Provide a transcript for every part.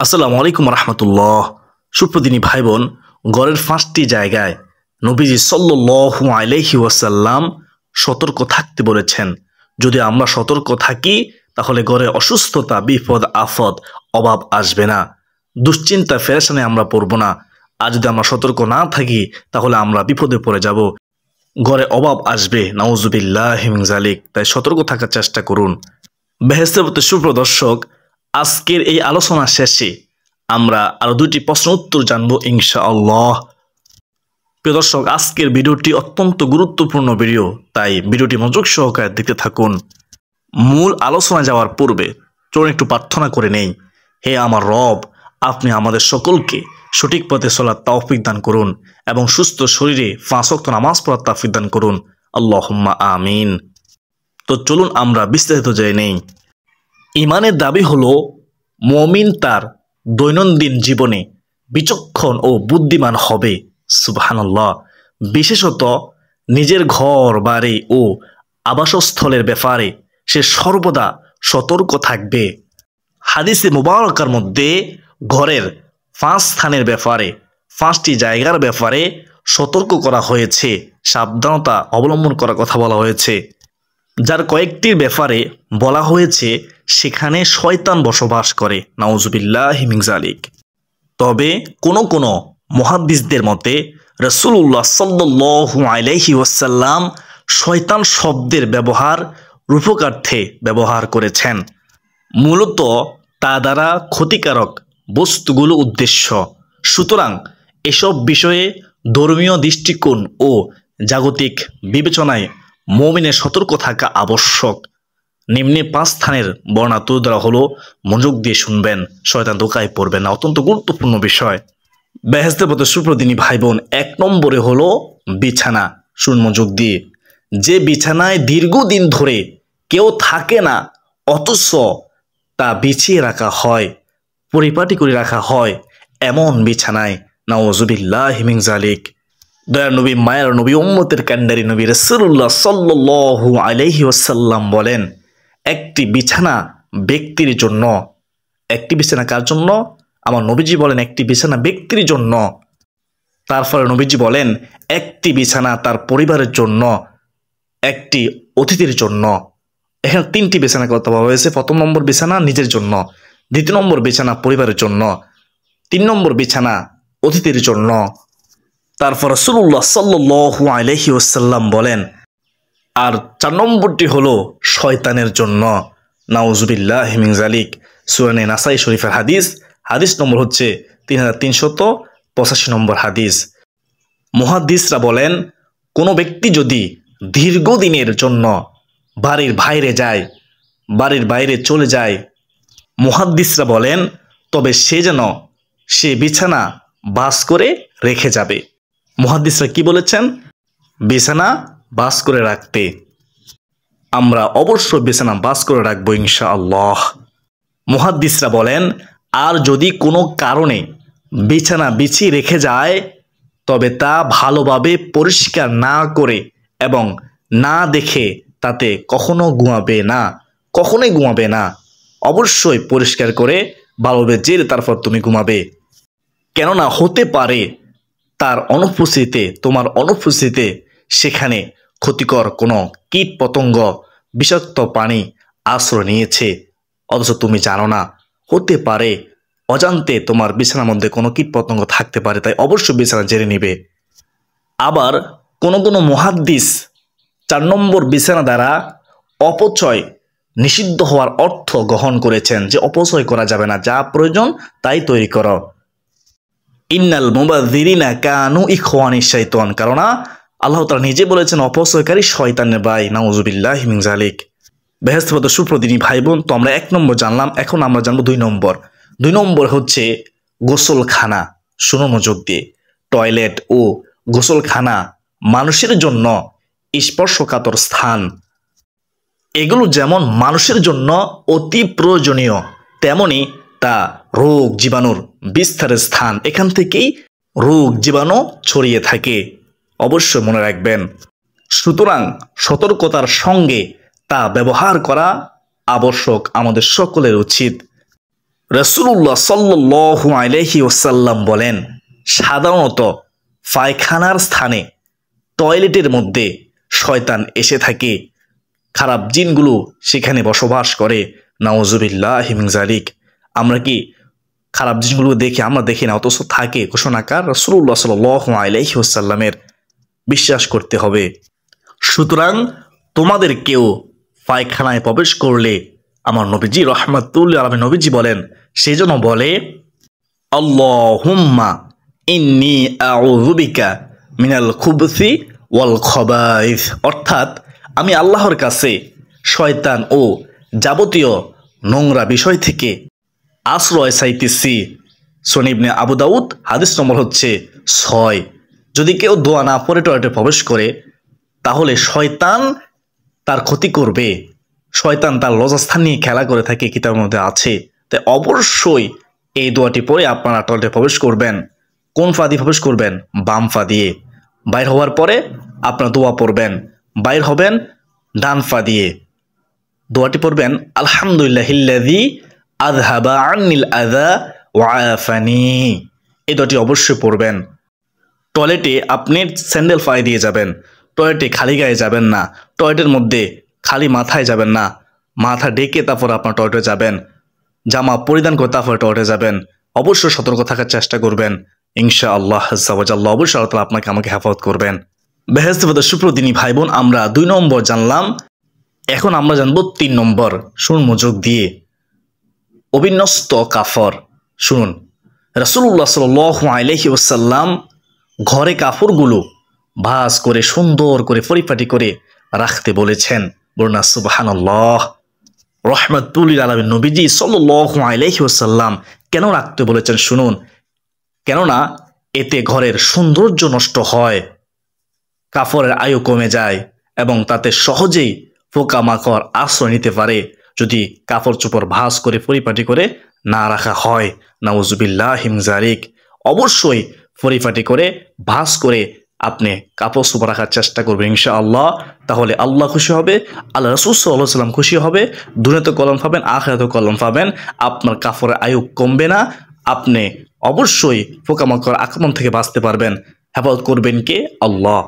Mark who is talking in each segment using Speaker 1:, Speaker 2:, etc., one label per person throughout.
Speaker 1: আসসালামু আলাইকুম রহমতুল্লাহ। সুপ্রদিনী ভাই বোন, ঘরের 5টি জায়গায় নবীজি সাল্লাল্লাহু আলাইহি ওয়াসাল্লাম সতর্ক থাকতে বলেছেন। যদি আমরা সতর্ক থাকি তাহলে ঘরে অসুস্থতা, বিপদ, আফত, অভাব আসবে না, দুশ্চিন্তা, ফেরেশানে আমরা পড়ব না। আর যদি আমরা সতর্ক না থাকি তাহলে আমরা বিপদে পড়ে যাব, ঘরে অভাব আসবে, নাউজুবিল্লাহি মিন যালিক। তাই সতর্ক থাকার চেষ্টা করুন। বেহেশতের প্রতি সুপ্রদর্শক, আজকের এই আলোচনা শেষে আমরা আরো 2টি প্রশ্ন উত্তর জানবো ইনশাআল্লাহ। প্রিয় দর্শক, আজকের ভিডিওটি অত্যন্ত গুরুত্বপূর্ণ ভিডিও, তাই ভিডিওটি মনোযোগ সহকারে দেখতে থাকুন। মূল আলোচনা যাওয়ার পূর্বে চলুন একটু প্রার্থনা করে নেই। হে আমার রব, আপনি আমাদের সকলকে সঠিক পথে চলার তৌফিক দান করুন এবং সুস্থ শরীরে 5 ওয়াক্ত নামাজ পড়ার তৌফিক দান করুন, আল্লাহুম্মা আমিন। তো চলুন আমরা বিস্তারিত জেনে নেই। ইমানের দাবি হলো মুমিন তার দৈনন্দিন জীবনে বিচক্ষণ ও বুদ্ধিমান হবে। সুবহানাল্লাহ। বিশেষত নিজের ঘর বাড়ি ও আবাসস্থলের ব্যাপারে সে সর্বদা সতর্ক থাকবে। হাদিসে মুবারকার মধ্যে ঘরের 5 স্থানের ব্যাপারে, 5টি জায়গার ব্যাপারে সতর্ক করা হয়েছে, সাবধানতা অবলম্বন করার কথা বলা হয়েছে। যার কয়েকটির ব্যাপারে বলা হয়েছে সেখানে শয়তান বসবাস করে, নাউজুবিল্লাহি মিন যালিক। তবে কোনো মুহাদ্দিসদের মতে রাসূলুল্লাহ সাল্লাল্লাহু আলাইহি ওয়াসাল্লাম শয়তান শব্দের ব্যবহার রূপকার্থে ব্যবহার করেছেন, মূলত তা দ্বারা ক্ষতিকারক বস্তুগুলো উদ্দেশ্য। সুতরাং এসব বিষয়ে ধর্মীয় দৃষ্টিকোণ ও জাগতিক বিবেচনায় মুমিনের সতর্ক থাকা আবশ্যক। নিম্নে 5 স্থানের বর্ণনা তুলে ধরা হলো, মনোযোগ দিয়ে শুনবেন, শয়তান ধোঁকায় পড়বেন না, অত্যন্ত গুরুত্বপূর্ণ বিষয়। বেহেশতের পথে সুপ্রদিনী ভাই বোন, 1 নম্বরে হলো বিছানা। শুন মনোযোগ দিয়ে। যে বিছানায় দীর্ঘদিন ধরে কেউ থাকে না অথচ তা বিছিয়ে রাখা হয়, পরিপাটি করে রাখা হয়, এমন বিছানায় নাউজুবিল্লাহি মিন যালিক। দয়ার নবী, মায়ের নবী, উম্মতের কান্ডারি নবী রাসূলুল্লাহ সাল্লাল্লাহু আলাইহি ওয়াসাল্লাম বলেন, একটি বিছানা ব্যক্তির জন্য। একটি বিছানা কার জন্য? আমার নবীজি বলেন একটি বিছানা ব্যক্তির জন্য। তারপরে নবীজি বলেন একটি বিছানা তার পরিবারের জন্য, একটি অতিথির জন্য। এখানে 3টি বিছানা কথা বলা হয়েছে। 1 নম্বর বিছানা নিজের জন্য, 2 নম্বর বিছানা পরিবারের জন্য, 3 নম্বর বিছানা অতিথির জন্য। তারপর রাসূলুল্লাহ সাল্লাল্লাহু আলাইহি ওয়াসাল্লাম বলেন আর 4 নম্বরটি হলো শয়তানের জন্য, নাউজুবিল্লাহি মিন যালিক। সুনানে নাসাই শরীফের হাদিস, হাদিস নম্বর হচ্ছে 3385 নম্বর হাদিস। মুহাদ্দিসরা বলেন, কোনো ব্যক্তি যদি দীর্ঘদিনের জন্য বাড়ির বাইরে চলে যায়, মুহাদ্দিসরা বলেন তবে সে যেন সে বিছানা বাস করে রেখে যাবে। মুহাদ্দিসরা কি বলেছেন? বিছানা বাস করে রাখতে। আমরা অবশ্যই বিছানা বাস করে রাখবো ইনশাআল্লাহ। মুহাদ্দিসরা বলেন আর যদি কোনো কারণে বিছানা বিছিয়ে রেখে যায় তবে তা ভালোভাবে পরিষ্কার না করে এবং না দেখে তাতে কখনোই ঘুমাবে না। অবশ্যই পরিষ্কার করে ভালোভাবে জেরে তারপর তুমি ঘুমাবে। কেননা হতে পারে তার অনুপস্থিতিতে, তোমার অনুপস্থিতিতে সেখানে ক্ষতিকর কোনো কীট পতঙ্গ, বিষাক্ত প্রাণী আশ্রয় নিয়েছে, অথচ তুমি জানো না। হতে পারে অজান্তে তোমার বিছানার মধ্যে কোনো কীট পতঙ্গ থাকতে পারে, তাই অবশ্যই বিছানা জেরে নিবে। আবার কোনো মুহাদ্দিস 4 নম্বর বিছানা দ্বারা অপচয় নিষিদ্ধ হওয়ার অর্থ গ্রহণ করেছেন, যে অপচয় করা যাবে না, যা প্রয়োজন তাই তৈরি করো। ইন্নাল মুবাযযিরিনা কানু ইখওয়ানিশ শাইতান, কারণ আল্লাহ তাআলা নিজে বলেছেন অপচয়কারী শয়তানের ভাই, নাউজুবিল্লাহি মিন যালিক। বেহেশতের পথে সুপ্রদিনী ভাই বোন, তো আমরা 1 নম্বর জানলাম, এখন আমরা জানবো 2 নম্বর। 2 নম্বর হচ্ছে গোসলখানা। শুনুন মনোযোগ দিয়ে। টয়লেট ও গোসলখানা মানুষের জন্য স্পর্শকাতর স্থান। এগুলো যেমন মানুষের জন্য অতি প্রয়োজনীয়, তেমনি তা রোগ জীবাণুর বিস্তারের স্থান। এখান থেকেই রোগ জীবাণু ছড়িয়ে থাকে, অবশ্যই মনে রাখবেন। সুতরাং সতর্কতার সঙ্গে তা ব্যবহার করা আবশ্যক, আমাদের সকলের উচিত। রাসূলুল্লাহ সাল্লাল্লাহু আলাইহি ওয়াসাল্লাম বলেন, সাধারণত পায়খানার স্থানে টয়লেটের মধ্যে শয়তান এসে থাকে, খারাপ জিনগুলো সেখানে বসবাস করে। নাউজুবিল্লাহি মিন যালিক। আমরা কি খারাপ জিনিসগুলো দেখি? আমরা দেখি না, অথচ থাকে। ঘোষণাকার রাসূলুল্লাহ সাল্লাল্লাহু আলাইহি ওয়াসাল্লামের বিশ্বাস করতে হবে। সুতরাং তোমাদের কেউ পায়খানায় প্রবেশ করলে আমার নবীজি রাহমাতুল লিল আলামিন নবীজি বলেন, সেই জন্য বলে আল্লাহুম্মা ইন্নী আউযু বিকা মিনাল খুবসি ওয়াল খবাইস, অর্থাৎ আমি আল্লাহর কাছে শয়তান ও যাবতীয় নোংরা বিষয় থেকে আশ্রয় চাইতেছি। সুনান ইবনে আবু দাউদ হাদিস নম্বর হচ্ছে 6। যদি কেউ দোয়া না পড়ে টয়লেটে প্রবেশ করে তাহলে শয়তান তার ক্ষতি করবে। শয়তান তার লজ্জাস্থান নিয়ে খেলা করে থাকে, কিতাবের মধ্যে আছে। তাই অবশ্যই এই দোয়াটি পড়ে আপনারা টয়লেটে প্রবেশ করবেন। কোন পা দিয়ে প্রবেশ করবেন? বাম পা দিয়ে। বাইর হওয়ার পরে আপনারা দোয়া পড়বেন, বাইর হবেন ডান পা দিয়ে। দোয়াটি পড়বেন আলহামদুলিল্লাহিল্লাযী আযহাবা আন্নিল আযা ওয়া আফানি। এই দোয়াটি অবশ্যই পড়বেন। টয়লেটে আপনি স্যান্ডেল পায়ে দিয়ে যাবেন, টয়লেটে খালি গায়ে যাবেন না, টয়লেটের মধ্যে খালি মাথায় যাবেন না, মাথা ডেকে তারপর আপনার টয়লেটে যাবেন, জামা পরিধান করে তারপরে টয়লেটে যাবেন। অবশ্যই সতর্ক থাকার চেষ্টা করবেন। ইনশাআল্লাহ আজ্জা ওয়া জাল্লা অবশ্যই আল্লাহ তাআলা আপনাকে আমাকে হেফাজত করবেন। বেহেশত সুপ্রদিনী ভাই বোন, আমরা 2 নম্বর জানলাম, এখন আমরা জানবো 3 নম্বর। শুনুন মনোযোগ দিয়ে। অবিন্যস্ত কাফর। শুনুন, রাসূলুল্লাহ সাল্লাল্লাহু আলাইহি ওয়াসাল্লাম ঘরে কাপড়গুলো ভাঁজ করে সুন্দর করে পরিপাটি করে রাখতে বলেছেন। বলুন সুবহানাল্লাহ। রাহমাতুল লিল আলামিন নবীজি সাল্লাল্লাহু আলাইহি ওয়াসাল্লাম কেন রাখতে বলেছেন? শুনুন, কেননা এতে ঘরের সৌন্দর্য নষ্ট হয়, কাপড়ের আয়ু কমে যায় এবং তাতে সহজেই পোকামাকড় আশ্রয় নিতে পারে যদি কাপড় চোপড় ভাঁজ করে পরিপাটি করে না রাখা হয়। নাউজুবিল্লাহি মিন যালিক। অবশ্যই পরিপাটি করে ভাঁজ করে আপনি কাপড় চোপড় রাখার চেষ্টা করবেন ইনশাআল্লাহ। তাহলে আল্লাহ খুশি হবে, আল্লাহ রাসূল সাল্লাল্লাহু আলাইহি ওয়াসাল্লাম খুশি হবে। দুনিয়াতে কলম পাবেন, আখিরাতেও কলম পাবেন। আপনার কাপড়ের আয়ু কমবে না। আপনি অবশ্যই পোকামাকড় আক্রমণ থেকে বাঁচতে পারবেন। হেফাজত করবেন কে? আল্লাহ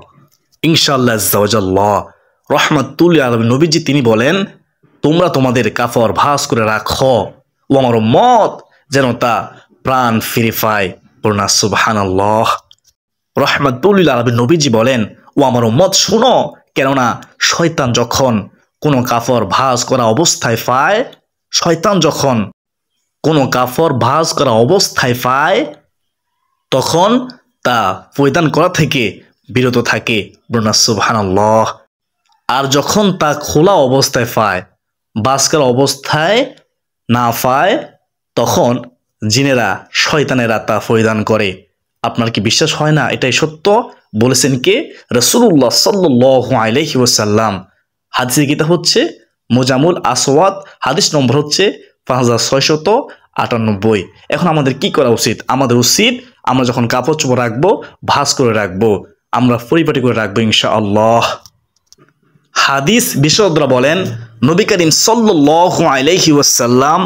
Speaker 1: ইনশাআল্লাহ আজ্জা ওয়া জাল্লা। রাহমাতুল লিল আলামিন নবীজি তিনি বলেন, তোমরা তোমাদের কাপড় ভাঁজ করে রাখো ও আমার উম্মত যেন তা প্রাণ ফিরে পায়। বলুন সুবহানাল্লাহ। রাহমাতুল লিল আলামিন নবীজি বলেন, ও আমার উম্মত শুনো, কেননা শয়তান যখন কোনো কাপড় ভাঁজ করা অবস্থায় পায়, শয়তান যখন কোনো কাপড় ভাঁজ করা অবস্থায় পায় তখন তা পরিধান করা থেকে বিরত থাকে। বলুন সুবহানাল্লাহ। আর যখন তা খোলা অবস্থায় পায়, ভাঁজ করা অবস্থায় না পায়, তখন জিনেরা শয়তানেরা তা পরিধান করে। আপনার কি বিশ্বাস হয় না? এটাই সত্য। বলেছেন কে? রাসূলুল্লাহ সাল্লাল্লাহু আলাইহি ওয়াসাল্লাম। হাদিসের কিতাব হচ্ছে মুজামুল আসওয়াদ, হাদিস নম্বর হচ্ছে 5698। এখন আমাদের কি করা উচিত? আমাদের উচিত আমরা যখন কাপড় চোপড় রাখবো ভাঁজ করে রাখবো, আমরা পরিপাটি করে রাখবো ইনশাআল্লাহ। হাদিস বিশেষজ্ঞরা বলেন, নবী করিম সাল্লাল্লাহু আলাইহি ওয়াসাল্লাম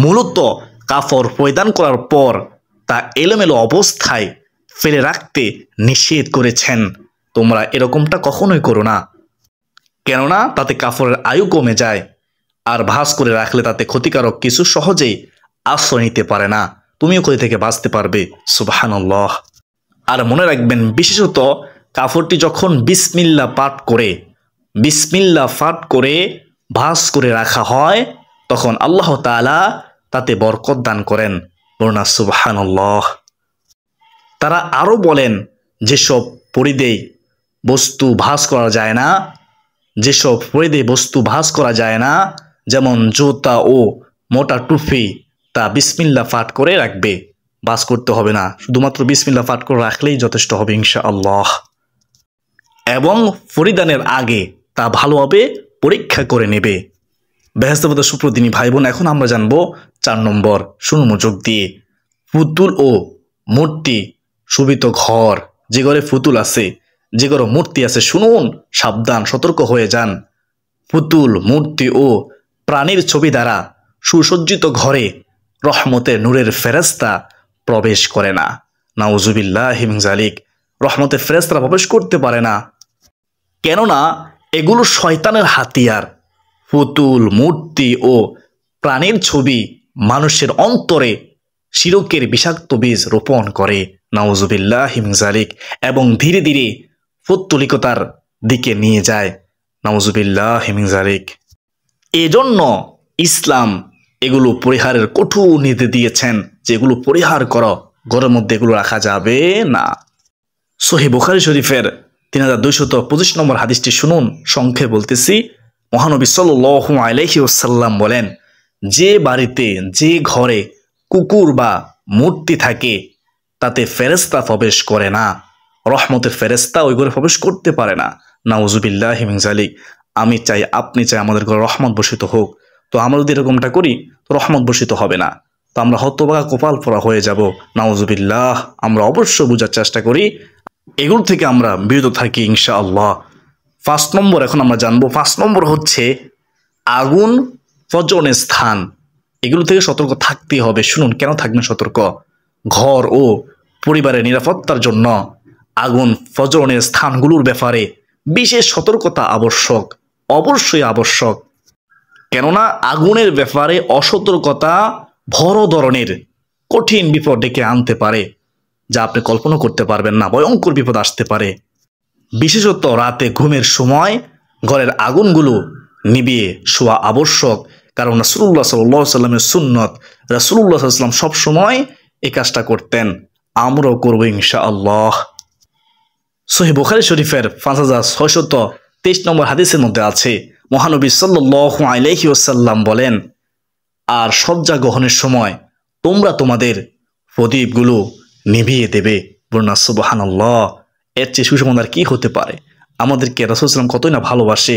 Speaker 1: মূলত কাপড় পরিধান করার পর তা এলোমেলো অবস্থায় ফেলে রাখতে নিষেধ করেছেন। তোমরা এরকমটা কখনোই করো না, কেননা তাতে কাপড়ের আয়ু কমে যায়। আর ভাঁজ করে রাখলে তাতে ক্ষতিকারক কিছু সহজেই আশ্রয় নিতে পারে না, তুমিও ক্ষতি থেকে বাঁচতে পারবে। সুবহানাল্লাহ। আর মনে রাখবেন, বিশেষত কাপড়টি যখন বিসমিল্লাহ পাঠ করে ভাঁজ করে রাখা হয় তখন আল্লাহ তাআলা তাতে বরকত দান করেন। বলুন সুবহানাল্লাহ। তারা আরও বলেন, যেসব পরিধেয় বস্তু ভাঁজ করা যায় না, যেসব পরিধেয় বস্তু ভাঁজ করা যায় না, যেমন জুতা ও মোটা টুপি, তা বিসমিল্লাহ পাঠ করে রাখবে, ভাঁজ করতে হবে না, শুধুমাত্র বিসমিল্লাহ পাঠ করে রাখলেই যথেষ্ট হবে ইনশাআল্লাহ। এবং পরিধানের আগে তা ভালোভাবে পরীক্ষা করে নেবে। বেহেশত সুপ্রদিনী ভাই বোন, এখন আমরা জানবো 4 নম্বর। শুনুন মনোযোগ দিয়ে। পুতুল ও মূর্তি শোভিত ঘর। যে ঘরে পুতুল আছে, যে ঘরে মূর্তি আছে, শুনুন, সাবধান, সতর্ক হয়ে যান। পুতুল, মূর্তি ও প্রাণীর ছবি দ্বারা সুসজ্জিত ঘরে রহমতের নূরের ফেরেশতা প্রবেশ করে না। নাউজুবিল্লাহি মিন যালিক। রহমতের ফেরেশতারা প্রবেশ করতে পারে না, কেননা এগুলো শয়তানের হাতিয়ার। পুতুল, মূর্তি ও প্রাণীর ছবি মানুষের অন্তরে শিরকের বিষাক্ত বীজ রোপণ করে। নাউজুবিল্লাহি মিন যালিক। এবং ধীরে ধীরে পৌত্তলিকতার দিকে নিয়ে যায়। নাউজুবিল্লাহি মিন যালিক। এজন্য ইসলাম এগুলো পরিহারের কঠোর নির্দেশ দিয়েছেন যে এগুলো পরিহার করো, ঘরের মধ্যে এগুলো রাখা যাবে না। সহিহ বুখারী শরীফের 3225 নম্বর হাদিসটি শুনুন, সংক্ষেপে বলতেছি। মহানবী সাল্লাল্লাহু আলাইহি ওয়াসাল্লাম বলেন, যে বাড়িতে, যে ঘরে কুকুর বা মূর্তি থাকে তাতে ফেরেশতা প্রবেশ করে না, রহমতের ফেরেশতা ওই ঘরে প্রবেশ করতে পারে না। নাউজুবিল্লাহি মিন যালিক। আমি চাই, আপনি চাই আমাদের ঘরে রহমত বর্ষিত হোক, তো আমরা যদি এরকমটা করি তো রহমত বর্ষিত হবে না, তো আমরা হতভাগা কপাল পোড়া হয়ে যাব। নাউজুবিল্লাহ। আমরা অবশ্য বোঝার চেষ্টা করি, এগুলো থেকে আমরা বিরত থাকি ইনশাআল্লাহ। 5 নম্বর এখন আমরা জানবো। 5 নম্বর হচ্ছে আগুন প্রজ্বলনের স্থান। এগুলো থেকে সতর্ক থাকতে হবে। শুনুন কেন থাকবেন সতর্ক। ঘর ও পরিবারের নিরাপত্তার জন্য আগুন প্রজ্বলনের স্থানগুলোর ব্যাপারে বিশেষ সতর্কতা আবশ্যক, অবশ্যই আবশ্যক। কেননা আগুনের ব্যাপারে অসতর্কতা বড় ধরনের কঠিন বিপদ ডেকে আনতে পারে, যা আপনি কল্পনা করতে পারবেন না। ভয়ঙ্কর বিপদ আসতে পারে। বিশেষত রাতে ঘুমের সময় ঘরের আগুনগুলো নিভিয়ে শোয়া আবশ্যক, কারণ রাসূলুল্লাহ সাল্লাল্লাহু আলাইহি ওয়াসাল্লামের সুন্নত, রাসূলুল্লাহ সাল্লাল্লাহু আলাইহি ওয়াসাল্লাম সবসময় এই কাজটা করতেন, আমরাও করবো ইনশাআল্লাহ। সহিহ বুখারী শরীফের 5623 নম্বর হাদিসের মধ্যে আছে, মহানবী সাল্লাল্লাহু আলাইহি ওয়াসাল্লাম বলেন, আর শয্যা গ্রহণের সময় তোমরা তোমাদের প্রদীপগুলো নিভিয়ে দেবে। বলুন না সুবহানাল্লাহ। এর চেয়ে সুসংবাদ কি হতে পারে? আমাদেরকে রাসূল সাল্লাল্লাহু আলাইহি ওয়াসাল্লাম কতই না ভালোবাসে,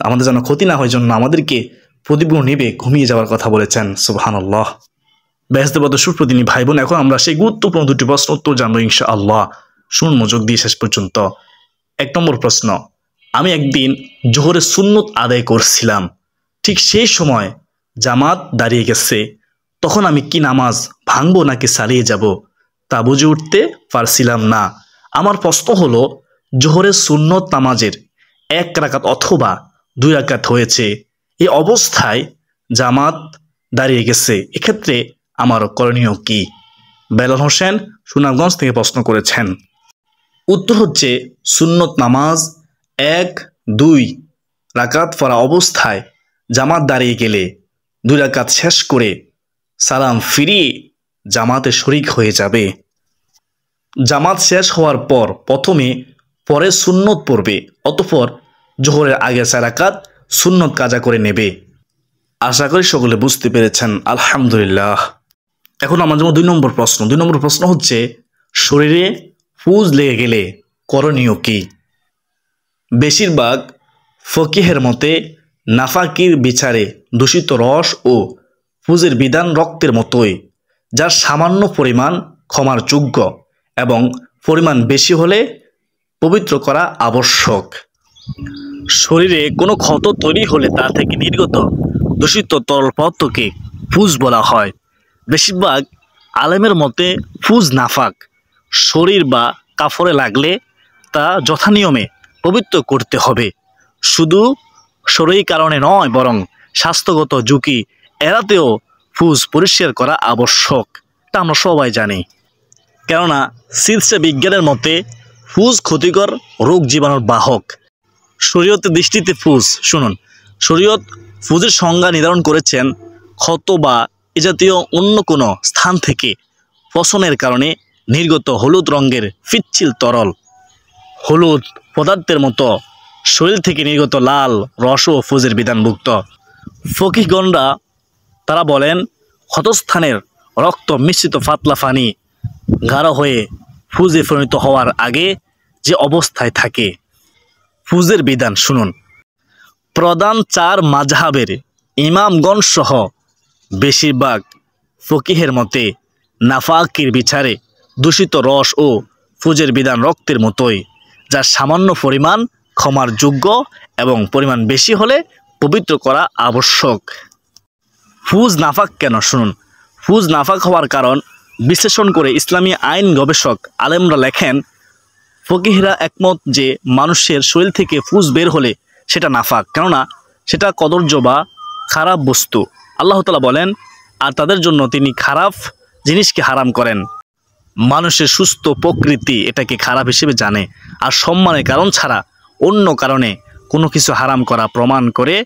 Speaker 1: আমাদের যেন ক্ষতি না হয় জন্য আমাদেরকে প্রদীপগুলো নিবে ঘুমিয়ে যাওয়ার কথা বলেছেন। সুবহানাল্লাহ। বেহেশতের সুপ্রদিনী ভাই বোন, এখন আমরা সেই গুরুত্বপূর্ণ দুটি প্রশ্ন উত্তর জানবো ইনশাআল্লাহ। শুনুন মনোযোগ দিয়ে শেষ পর্যন্ত। 1 নম্বর প্রশ্ন, আমি একদিন জোহরের সুন্নত আদায় করছিলাম, ঠিক সেই সময় জামাত দাঁড়িয়ে গেছে, তখন আমি কি নামাজ ভাঙবো নাকি চালিয়ে যাব তা বুঝে উঠতে পারছিলাম না। আমার প্রশ্ন হলো, জোহরের সুন্নত নামাজের 1 রাকাত অথবা 2 রাকাত হয়েছে, এই অবস্থায় জামাত দাঁড়িয়ে গেছে, এক্ষেত্রে আমার করণীয় কি? বেলাল হোসেন সুনামগঞ্জ থেকে প্রশ্ন করেছেন। উত্তর হচ্ছে, সুন্নত নামাজ 1-2 রাকাত পড়া অবস্থায় জামাত দাঁড়িয়ে গেলে 2 রাকাত শেষ করে সালাম ফিরিয়ে জামাতে শরিক হয়ে যাবে। জামাত শেষ হওয়ার পর প্রথমে পরে সুন্নত পড়বে, অতঃপর জোহরের আগে 4 রাকাত সুন্নত কাজা করে নেবে। আশা করি সকলে বুঝতে পেরেছেন, আলহামদুলিল্লাহ। এখন আমার জন্য 2 নম্বর প্রশ্ন। 2 নম্বর প্রশ্ন হচ্ছে, শরীরে পুজ লেগে গেলে করণীয় কি? বেশিরভাগ ফকিহের মতে নাফাকির বিচারে দূষিত রস ও পুজের বিধান রক্তের মতোই, যার সামান্য পরিমাণ ক্ষমার যোগ্য এবং পরিমাণ বেশি হলে পবিত্র করা আবশ্যক। শরীরে কোনো ক্ষত তৈরি হলে তা থেকে নির্গত দূষিত তরল পদার্থকে পুজ বলা হয়। বেশিরভাগ আলেমের মতে পুজ নাফাক, শরীর বা কাপড়ে লাগলে তা যথানিয়মে পবিত্র করতে হবে। শুধু শরীর কারণে নয়, বরং স্বাস্থ্যগত ঝুঁকি এড়াতেও পুজ পরিষ্কার করা আবশ্যক। তা আমরা সবাই জানি, কেননা চিকিৎসা বিজ্ঞানের মতে পুজ ক্ষতিকর রোগ জীবাণুর বাহক। শরীয়তের দৃষ্টিতে পুজ, শুনুন, শরীয়ত পুজের সংজ্ঞা নির্ধারণ করেছেন, ক্ষত বা এ জাতীয় অন্য কোনো স্থান থেকে পচনের কারণে নির্গত হলুদ রঙের পিচ্ছিল তরল, হলুদ পদার্থের মতো শরীর থেকে নির্গত লাল রসও পুজের বিধানভুক্ত। ফকিহগণরা তারা বলেন, ক্ষতস্থানের রক্ত মিশ্রিত পাতলা পানি গাঢ় হয়ে পুজে পরিণত হওয়ার আগে যে অবস্থায় থাকে। পুজের বিধান শুনুন, প্রধান 4 মাযহাবের ইমামগণ সহ বেশিরভাগ ফকিহের মতে নাফাকির বিচারে দূষিত রস ও পুজের বিধান রক্তের মতোই, যার সামান্য পরিমাণ ক্ষমার যোগ্য এবং পরিমাণ বেশি হলে পবিত্র করা আবশ্যক। পুজ নাফাক কেন? শুনুন, ফুজ নাফাক হওয়ার কারণ বিশ্লেষণ করে ইসলামী আইন গবেষক আলেমরা লেখেন, ফকিহরা একমত যে মানুষের শরীর থেকে ফুজ বের হলে সেটা নাফাক, কেননা সেটা কদর্য বা খারাপ বস্তু। আল্লাহ তাআলা বলেন, আর তাদের জন্য তিনি খারাপ জিনিসকে হারাম করেন। মানুষের সুস্থ প্রকৃতি এটাকে খারাপ হিসেবে জানে, আর সম্মানের কারণ ছাড়া অন্য কারণে কোনো কিছু হারাম করা প্রমাণ করে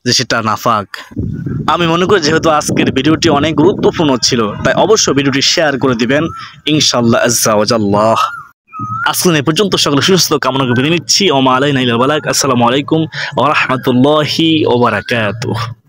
Speaker 1: যে সেটা নাফাক। আমি মনে করি যেহেতু আজকের ভিডিওটি অনেক গুরুত্বপূর্ণ ছিল, তাই অবশ্যই ভিডিওটি শেয়ার করে দিবেন ইনশাআল্লাহ আজ্জা ওয়া জাল্লাহ। আজকে এই পর্যন্ত সকলে সুস্থ কামনা করে বিদায় নিচ্ছি। ওমা আলাইনা ইল্লাল বালাগ। আসসালামু আলাইকুম ওয়া রাহমাতুল্লাহি ওয়া বারাকাতুহু।